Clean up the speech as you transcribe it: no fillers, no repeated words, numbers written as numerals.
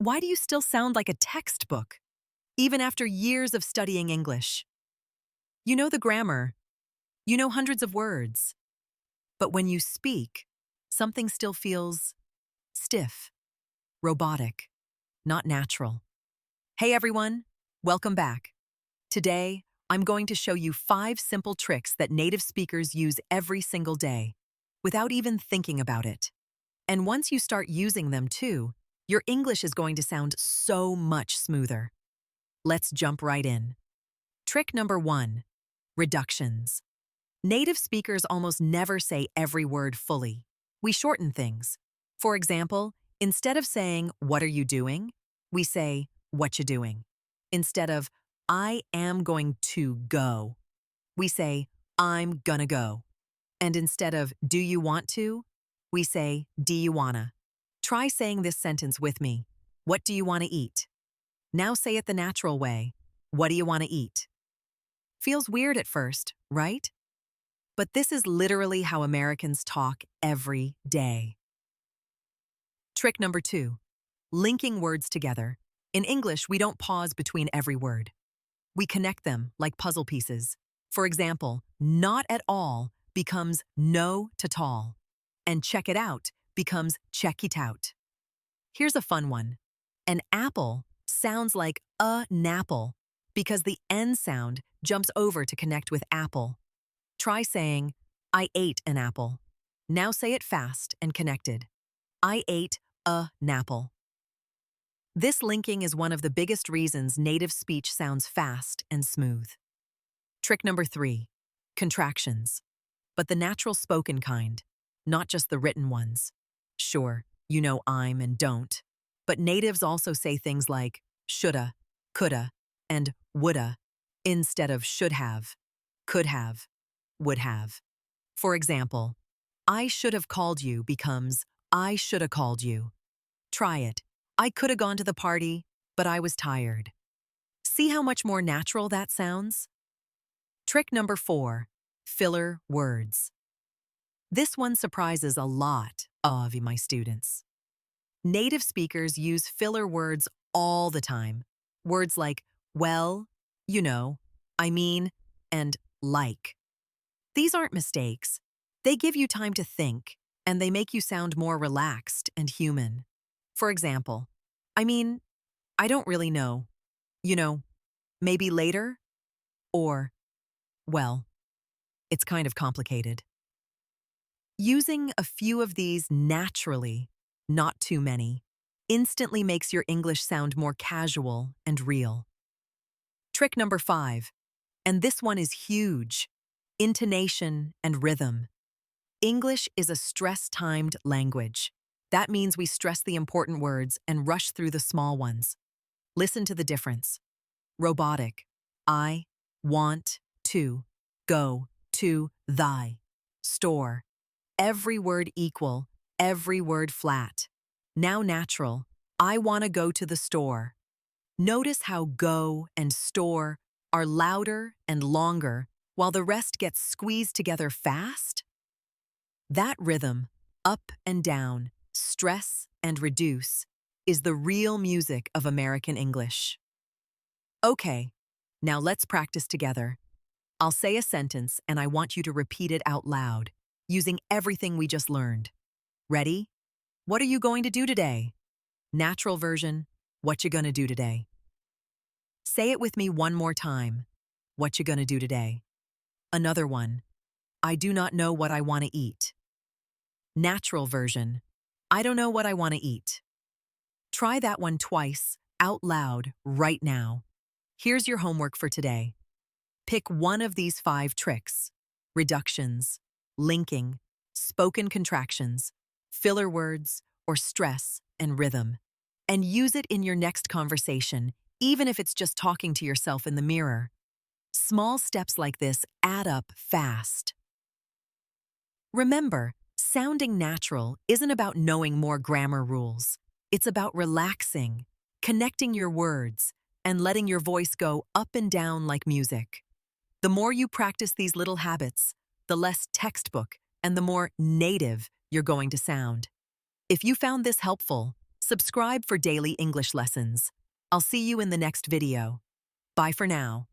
Why do you still sound like a textbook, even after years of studying English? You know the grammar, you know hundreds of words, but when you speak, something still feels stiff, robotic, not natural. Hey everyone, welcome back. Today, I'm going to show you 5 simple tricks that native speakers use every single day, without even thinking about it. And once you start using them too, your English is going to sound so much smoother. Let's jump right in. Trick number 1, reductions. Native speakers almost never say every word fully. We shorten things. For example, instead of saying, "What are you doing?" we say, "What you doing?" Instead of, "I am going to go," we say, "I'm gonna go." And instead of, "Do you want to?" we say, "Do you wanna?" Try saying this sentence with me. What do you want to eat? Now say it the natural way. What do you want to eat? Feels weird at first, right? But this is literally how Americans talk every day. Trick number 2, linking words together. In English, we don't pause between every word. We connect them like puzzle pieces. For example, not at all becomes no to tall, and check it out becomes check it out. Here's a fun one. An apple sounds like a napple because the N sound jumps over to connect with apple. Try saying, "I ate an apple." Now say it fast and connected. I ate a napple. This linking is one of the biggest reasons native speech sounds fast and smooth. Trick number 3, contractions. But the natural spoken kind, not just the written ones. Sure, you know I'm and don't. But natives also say things like shoulda, coulda, and woulda instead of should have, could have, would have. For example, I should have called you becomes I shoulda called you. Try it. I coulda gone to the party, but I was tired. See how much more natural that sounds? Trick number 4, filler words. This one surprises a lot of my students. Native speakers use filler words all the time. Words like well, you know, I mean, and like. These aren't mistakes. They give you time to think, and they make you sound more relaxed and human. For example, I mean, I don't really know. You know, maybe later? Or, well, it's kind of complicated. Using a few of these naturally, not too many, instantly makes your English sound more casual and real. Trick number 5, and this one is huge, intonation and rhythm. English is a stress-timed language. That means we stress the important words and rush through the small ones. Listen to the difference. Robotic, I, want, to, go, to, thy. Store, every word equal, every word flat. Now natural, I want to go to the store. Notice how go and store are louder and longer while the rest gets squeezed together fast? That rhythm, up and down, stress and reduce, is the real music of American English. Okay, now let's practice together. I'll say a sentence and I want you to repeat it out loud, using everything we just learned. Ready? What are you going to do today? Natural version, what you gonna do today? Say it with me one more time. What you gonna do today? Another one. I do not know what I want to eat. Natural version. I don't know what I want to eat. Try that one twice, out loud, right now. Here's your homework for today. Pick one of these 5 tricks: reductions, linking, spoken contractions, filler words, or stress and rhythm, and use it in your next conversation, even if it's just talking to yourself in the mirror. Small steps like this add up fast. Remember, sounding natural isn't about knowing more grammar rules. It's about relaxing, connecting your words, and letting your voice go up and down like music. The more you practice these little habits, the less textbook and the more native you're going to sound. If you found this helpful, Subscribe for daily English lessons. I'll see you in the next video. Bye for now.